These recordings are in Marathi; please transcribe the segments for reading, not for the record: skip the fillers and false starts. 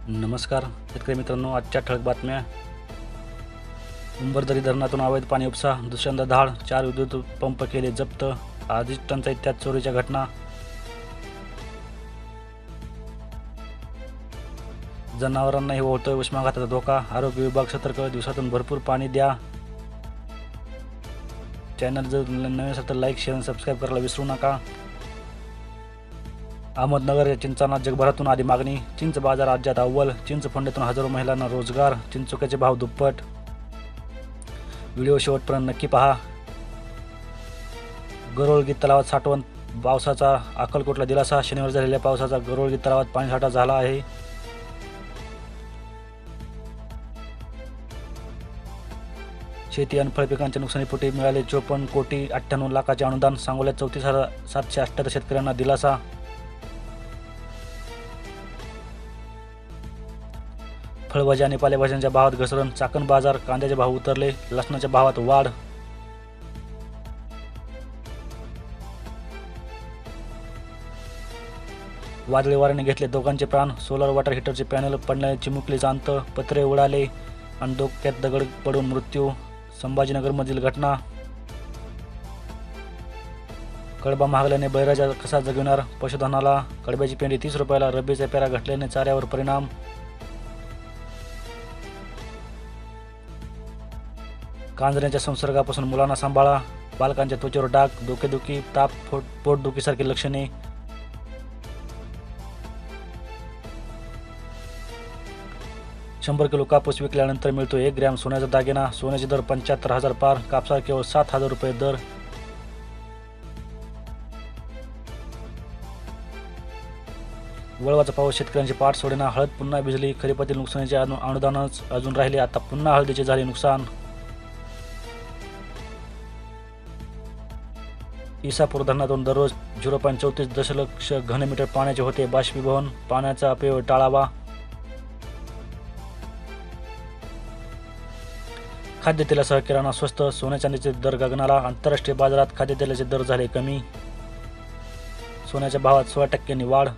नमस्कार शेतकरी मित्रांनो, आजच्या ठळक बातम्या. उंबरदरी धरणातून अवैध पाणी उपसा, दुसऱ्यांदा धाड, 4 विद्युत पंप केले जप्त. आधीच टंचाईत त्यात चोरीच्या घटना. जनावरांनाही ओढतोय उष्माघाताचा धोका, आरोग्य विभाग सतर्क. दिवसातून भरपूर पाणी द्या. चॅनल जर नवीन असेल तर लाईक, शेअर आणि सबस्क्राईब करायला विसरू नका. अहमदनगर या चिंचांना जगभरातून आधी मागणी. चिंच बाजार राज्यात अव्वल. चिंच फंड्यातून हजारो महिलांना रोजगार. चिंचोक्याचे भाव दुप्पट. व्हिडिओ शेवटपर्यंत नक्की पहा. गरोळगी तलावात साठवण, पावसाचा अक्कलकोटला दिलासा. शनिवारी झालेल्या पावसाचा गरोळगी तलावात पाणीसाठा झाला आहे. शेती आणि फळपिकांच्या नुकसानीपोटी मिळाले 54 कोटी 98 लाखाचे अनुदान. सांगोल्यात 34,778 शेतकऱ्यांना दिलासा. फळभाज्या आणि पालेभाज्यांच्या भावात घसरण. चाकण बाजार, कांद्याचे भाव उतरले. लसणाच्या भावात वाढ. वादळी वाऱ्याने घेतले दोघांचे प्राण. सोलर वॉटर हीटरचे पॅनल पडल्याने चिमुकलीचा अंत. पत्रे उडाले आणि डोक्यात दगड पडून मृत्यू. संभाजीनगरमधील घटना. कडबा महागल्याने बैराजा कसा जगविणार पशुधनाला. कडब्याची पेंडी 30 रुपयाला. रब्बीचा पेरा घटल्याने चाऱ्यावर परिणाम. कांजण्याच्या संसर्गापासून मुलांना सांभाळा. बालकांच्या त्वचेवर डाग, डोकेदुखी, ताप, पोटदुखीसारखी लक्षणे. शंभर किलो कापूस विकल्यानंतर मिळतो 1 ग्रॅम सोन्याचा दागिना. सोन्याचे दर 75,000 पार. कापसाला केवळ 7,000 रुपये दर. वळवाचा पाऊस शेतकऱ्यांची पाठ सोडेना. हळद पुन्हा भिजली. खरीपातील नुकसानीचे अनुदानच अजून राहिले. आता पुन्हा हळदीचे झाले नुकसान. इसापूर धरणातून दररोज 0.34 दशलक्ष घनमीटर पाण्याचे होते बाष्पीभवन. पाण्याचा अपव्यय टाळावा. खाद्यतेलासह किराणा स्वस्त. सोन्या चांदीचे दर गगनाला. आंतरराष्ट्रीय बाजारात खाद्यतेलाचे दर झाले कमी. सोन्याच्या भावात 16% वाढ.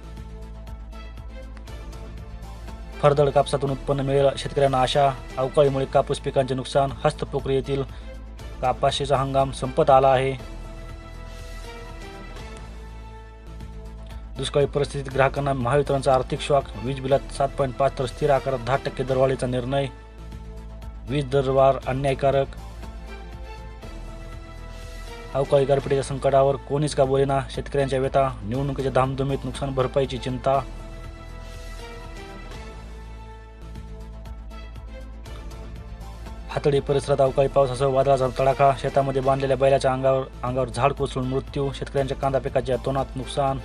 फरदड कापसातून उत्पन्न मिळेल शेतकऱ्यांना आशा. अवकाळीमुळे कापूस पिकांचे नुकसान. हस्तप्रक्रियेतील कापाशीचा हंगाम संपत आला आहे. दुष्काळी परिस्थितीत ग्राहकांना महावितरणचा आर्थिक शॉक. वीज बिलात 7.5 तर स्थिर आकारात 10% दरवाढीचा निर्णय. वीज दरवाढ अन्यायकारक. अवकाळी गारपिटीच्या संकटावर कोणीच का बोलेना. शेतकऱ्यांच्या व्यथा. निवडणुकीच्या धामधुमीत नुकसान भरपाईची चिंता. हातडी परिसरात अवकाळी पावसासह वादळाचा तडाखा. शेतामध्ये बांधलेल्या बैलाच्या अंगावर झाड कोसळून मृत्यू. शेतकऱ्यांच्या कांदा पिकाच्या तोनात नुकसान.